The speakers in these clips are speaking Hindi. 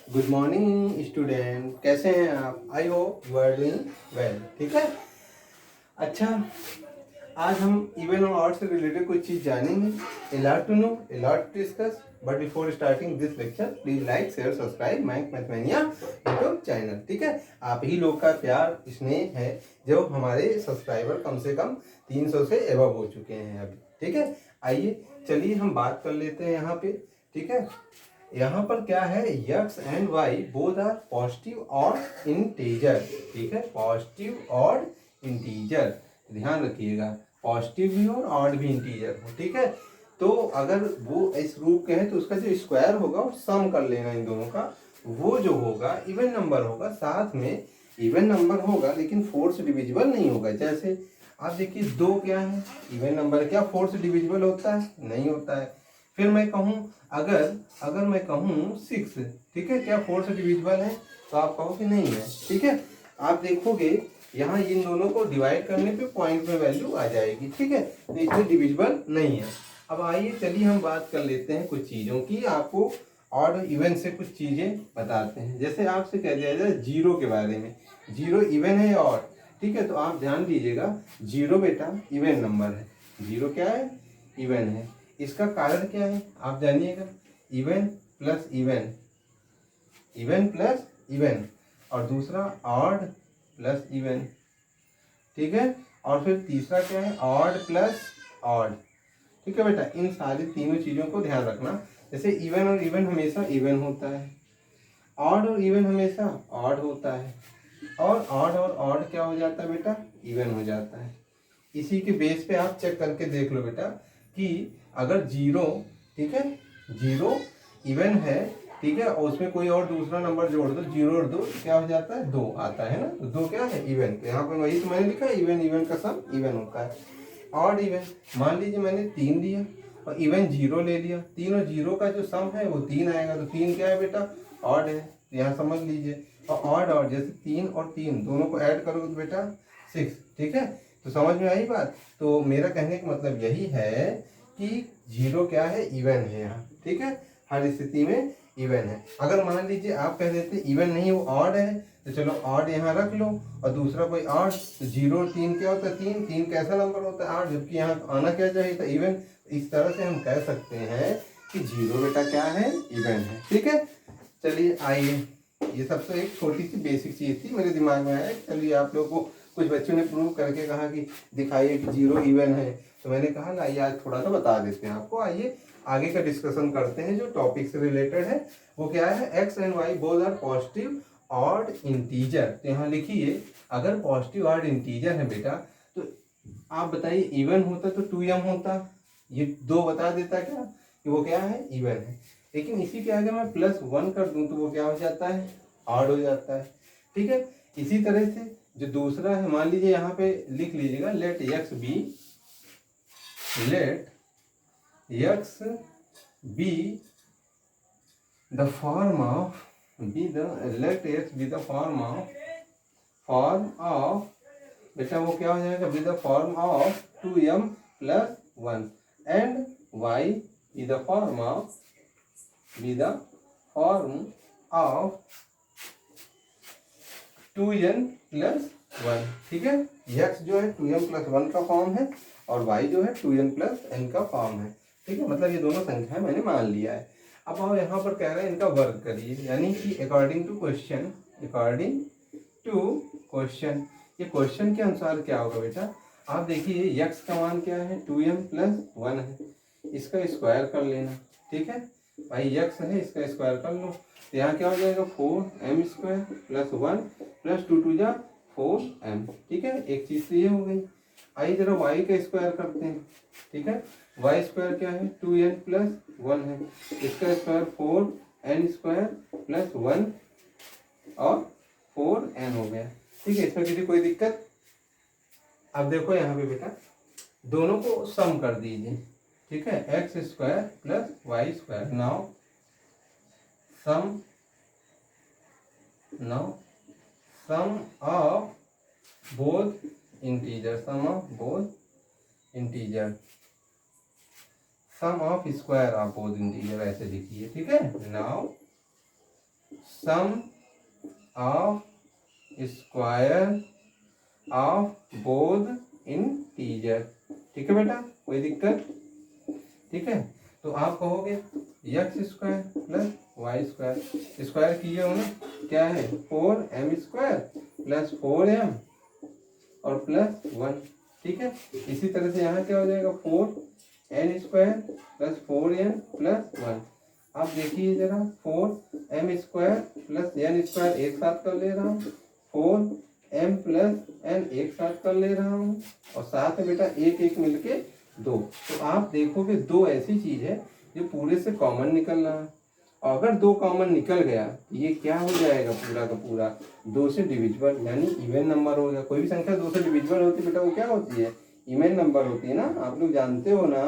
गुड मॉर्निंग स्टूडेंट, कैसे हैं आप? I hope you are doing well. ठीक है। अच्छा, आज हम इवन और ऑड से रिलेटेड कुछ चीज़ जानेंगे। A lot to know, a lot to discuss, but before starting this lecture please like share subscribe my Mathmania YouTube channel. ठीक है। आप ही लोग का प्यार स्नेह है जो हमारे सब्सक्राइबर कम से कम 300 से एबव हो चुके हैं अभी। ठीक है। आइए चलिए हम बात कर लेते हैं यहाँ पे। ठीक है। यहाँ पर क्या है, x and y both are positive और इंटीजर। ठीक है, पॉजिटिव और इंटीजर, ध्यान रखिएगा, पॉजिटिव भी और ऑड भी इंटीजर हो। ठीक है। तो अगर वो इस रूप के हैं तो उसका जो स्क्वायर होगा वो सम कर लेना इन दोनों का। वो जो होगा इवन नंबर होगा, साथ में इवन नंबर होगा लेकिन फोर्स डिविजिबल नहीं होगा। जैसे आप देखिए, दो क्या है, इवन नंबर, क्या फोर्स डिविजिबल होता है? नहीं होता है। फिर मैं कहूँ, अगर अगर मैं कहूँ 6, ठीक है, क्या फोर से डिविजिबल है? तो आप कहो कि नहीं है। ठीक है। आप देखोगे यहाँ इन दोनों को डिवाइड करने पे पॉइंट में वैल्यू आ जाएगी। ठीक है, तो इसमें डिविजिबल नहीं है। अब आइए चलिए हम बात कर लेते हैं कुछ चीज़ों की, आपको ऑड और इवन से कुछ चीज़ें बताते हैं। जैसे आपसे कह दिया जाए जीरो के बारे में, जीरो इवन है या ऑड? ठीक है, तो आप ध्यान दीजिएगा, जीरो बेटा इवन नंबर है। जीरो क्या है? इवन है। इसका कारण क्या है आप जानिएगा, even plus even, even plus even, और दूसरा ऑड प्लस इवन। ठीक है। और फिर तीसरा क्या है, ऑड प्लस ऑड। ठीक है बेटा, इन सारी तीनों चीज़ों को ध्यान रखना। जैसे इवन और इवन हमेशा इवन होता है, ऑड और इवन हमेशा ऑड होता है, और ऑड क्या हो जाता है बेटा? इवन हो जाता है। इसी के बेस पे आप चेक करके देख लो बेटा कि अगर जीरो, ठीक है, जीरो इवन है, ठीक है, और उसमें कोई और दूसरा नंबर जोड़ दो, जीरो और दो, क्या हो जाता है? दो आता है ना। तो दो क्या है? इवन। तो यहाँ पर वही तो मैंने लिखा, इवन इवन का सम इवन होता है। ऑड इवन, मान लीजिए मैंने 3 दिया और इवन जीरो ले लिया, तीन और जीरो का जो सम है वो 3 आएगा। तो 3 क्या है बेटा? ऑड है। तो यहाँ समझ लीजिए। और ऑड ऑड, जैसे 3 और 3 दोनों को ऐड करोगे तो बेटा 6। ठीक है। तो समझ में आई बात? तो मेरा कहने का मतलब यही है कि जीरो क्या है? इवन है यहाँ। ठीक है, हर स्थिति में इवन है। अगर मान लीजिए आप कह देते इवन नहीं, वो ऑड है, तो चलो ऑड यहाँ रख लो, और दूसरा कोई ऑड, तो जीरो और 3 क्या होता है? 3। 3 कैसा नंबर होता है? ऑड, जबकि यहाँ आना क्या चाहिए था? इवन। इस तरह से हम कह सकते हैं कि जीरो बेटा क्या है? इवन है। ठीक है। चलिए आइए, ये सब तो एक छोटी सी बेसिक चीज़ थी, मेरे दिमाग में आया। चलिए आप लोगों को कुछ बच्चों ने प्रूव करके कहा कि दिखाइए कि जीरो इवन है, तो मैंने कहा लाइए आज थोड़ा सा बता देते हैं आपको। आइए आगे का डिस्कशन करते हैं जो टॉपिक से रिलेटेड है। वो क्या है? X and y both are positive odd integer. तो यहाँ लिखिए, अगर पॉजिटिव ऑड इंटीजर है बेटा, तो आप बताइए इवन होता तो 2m होता, ये 2 बता देता क्या कि वो क्या है? इवन है। लेकिन इसी के आगे मैं +1 कर दूं तो वो क्या हो जाता है? ऑड हो जाता है। ठीक है। इसी तरह से जो दूसरा है, मान लीजिए यहाँ पे लिख लीजिएगा, let x be the form of let x be the form of बेटा वो क्या हो जाएगा? Be the form of 2m + 1 and y be the form of 2n + 1। ठीक है। x जो है 2m + 1 का फॉर्म है, और y जो है 2n + n का फॉर्म है। ठीक है, मतलब ये दोनों संख्याएं मैंने मान लिया है। अब आओ यहाँ पर कह रहे हैं इनका वर्क करिए, यानी कि अकॉर्डिंग टू क्वेश्चन, ये क्वेश्चन के अनुसार क्या होगा बेटा? आप देखिए x का मान क्या है? 2m + 1 है, इसका स्क्वायर कर लेना। ठीक है भाई, x है, इसका स्क्वायर कर लो, तो यहाँ क्या हो जाएगा? 4m² + 1 + 2 2 जा 4m। ठीक है, एक चीज तो ये हो गई। आइए जरा y का स्क्वायर करते हैं। ठीक है, y² क्या है? 2n + 1 है, इसका स्क्वायर 4n² + 1 और 4n हो गया। ठीक है, इसमें किसी कोई दिक्कत? अब देखो यहाँ पे बेटा, दोनों को सम कर दीजिए। ठीक है, x² + y²। Now sum of both integer, sum of square of both integer, ऐसे लिखिए। ठीक है। Now sum of square of both integer. ठीक है बेटा, कोई दिक्कत? ठीक है, तो आप कहोगे x square plus y square, square किए हो ना, क्या है 4m² प्लस 4m और प्लस 1। ठीक है, इसी तरह से यहाँ क्या हो जाएगा 4n² प्लस 4n प्लस 1। आप देखिए जरा 4m² प्लस n² एक साथ कर ले रहा हूँ, 4m प्लस n एक साथ कर ले रहा हूँ, और साथ में बेटा एक एक मिलके 2। तो आप देखोगे 2 ऐसी चीज है जो पूरे से कॉमन निकल रहा है, और अगर 2 कॉमन निकल गया ये क्या हो जाएगा पूरा का पूरा 2 से डिविजिबल, यानी इवन नंबर हो गया। कोई भी संख्या 2 से डिविजिबल होती है बेटा वो क्या होती है, इवन नंबर होती है ना, आप लोग जानते हो ना।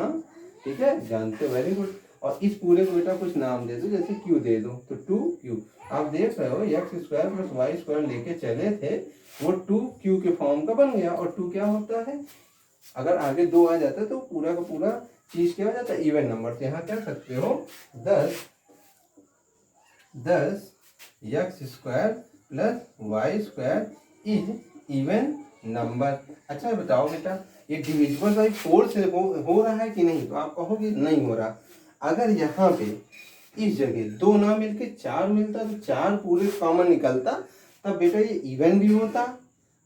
ठीक है, जानते हो, वेरी गुड। और इस पूरे को बेटा कुछ नाम दे दो, जैसे क्यू दे दो, तो 2q। आप देख रहे हो x² प्लस y² लेके चले थे, वो 2q के फॉर्म का बन गया। और 2 क्या होता है, अगर आगे 2 आ जाता है तो पूरा का पूरा चीज क्या हो जाता है, इवन नंबर। तो यहाँ कह सकते हो 10 x² plus y² is even number. अच्छा बताओ बेटा, ये डिविजिबल बाई 4 से हो रहा है कि नहीं? तो आप कहोगे नहीं हो रहा। अगर यहाँ पे इस जगह 2 ना मिलके 4 मिलता तो 4 पूरे कॉमन निकलता, तब बेटा ये इवन भी होता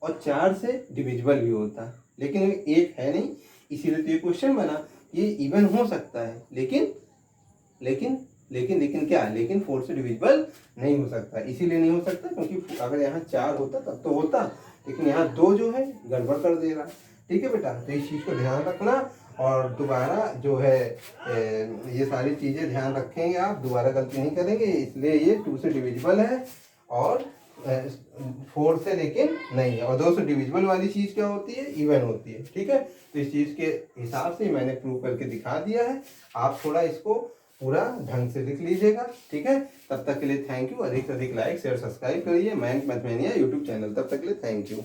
और 4 से डिविजिबल भी होता। लेकिन ये एक है नहीं, इसीलिए तो ये क्वेश्चन बना, ये इवन हो सकता है लेकिन लेकिन लेकिन लेकिन क्या, लेकिन 4 से डिविजिबल नहीं हो सकता। इसीलिए नहीं हो सकता क्योंकि अगर यहाँ 4 होता तब तो होता, लेकिन यहाँ 2 जो है गड़बड़ कर दे रहा। ठीक है बेटा, तो इस चीज़ को ध्यान रखना, और दोबारा जो है ये सारी चीज़ें ध्यान रखेंगे, आप दोबारा गलती नहीं करेंगे। इसलिए ये 2 से डिविजिबल है और 4 से लेकिन नहीं है। और 2 से डिविजिबल वाली चीज़ क्या होती है, इवन होती है। ठीक है, तो इस चीज़ के हिसाब से मैंने प्रूव करके दिखा दिया है। आप थोड़ा इसको पूरा ढंग से लिख लीजिएगा। ठीक है, तब तक के लिए थैंक यू। अधिक से अधिक लाइक शेयर सब्सक्राइब करिए मैथ्स मैथमेनिया यूट्यूब चैनल। तब तक के लिए थैंक यू।